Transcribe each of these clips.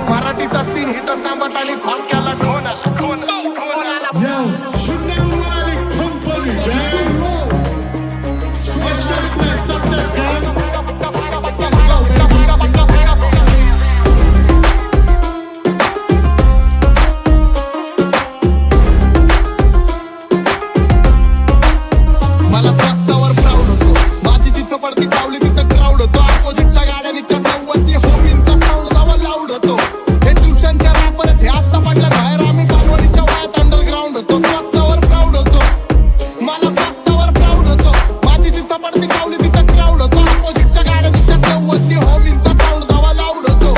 मराठीचा सीन हिथं सांबत आणि फाक्याला खोन मला स्वतःवर प्राऊड होतो. माझी जिथं पडती सावली तिथं क्राऊड होतो. अपोजिटच्या गाड्या निघतात नव्वद होमींचा साऊंड जावा लाऊड होतो. हे ट्युशनच्या रॅपर हे आत्ता पडल्या बाहेर. आम्ही कालवडीच्या वयात अंडरग्राऊंड होतो. स्वतःवर प्राऊड होतो. मला स्वतःवर प्राऊड होतो. माझी जिथं पडती सावली तिथं क्राऊड होतो. अपोजिटच्या गाड्या निघतात नव्वद होमींचा साऊंड जावा लाऊड होतो.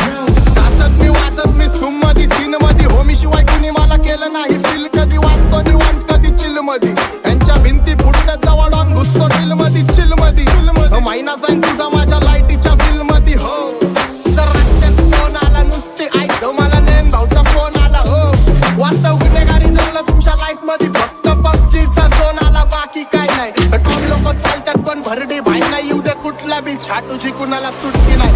नाचत मी वाजत मी सूम मध्ये सीन मध्ये. होमी शिवाय कुणी मला केलं नाही फील. कधी वाचतो निवांत कधी चिल मध्ये. यांच्या भिंती फुटतात जवळ घुसतो चिल मध्ये चिल मध्ये. महिना जाईन तुझा माझ्या लाईटीच्या बिल मध्ये. हो तर रस्त्यात फोन आला नुसते ऐकतो मला नेन भाऊचा फोन आला. हो वास्तव गुन्हेगारी झालं तुमच्या लाईफ मध्ये. फक्त पबजीचा झोन आला बाकी काय नाही. टॉम लोक चालतात पण भरडी भाई नाही. येऊ दे कुठला बी छाटूची कुणाला सुटकी नाही.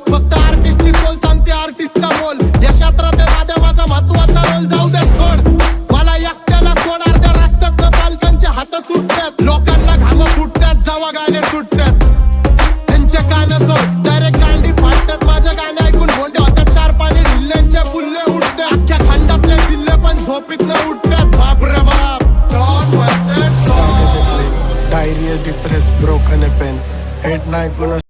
फक्त आर्टिस्टची सोल सांगते आर्टिस्टचा मोल. या क्षेत्रात राधा माझा महत्वाचा रोल. जाऊ दे सोड मला एकट्याला सोड. अर्ध्या रस्त्यात पालकांचे हात सुटतात. लोकांना घाम फुटतात जेव्हा गाणे सुटतात. त्यांचे कान सोड डायरेक्ट गांडी फाटतात. माझ्या गाणे ऐकून भोंडे होतात. चार पाणी जिल्ह्यांचे बुल्ले उठते. अख्ख्या खंडातले जिल्हे पण झोपीत न उठतात. बाप रे बाप diarrhoea depress broken pain head नाही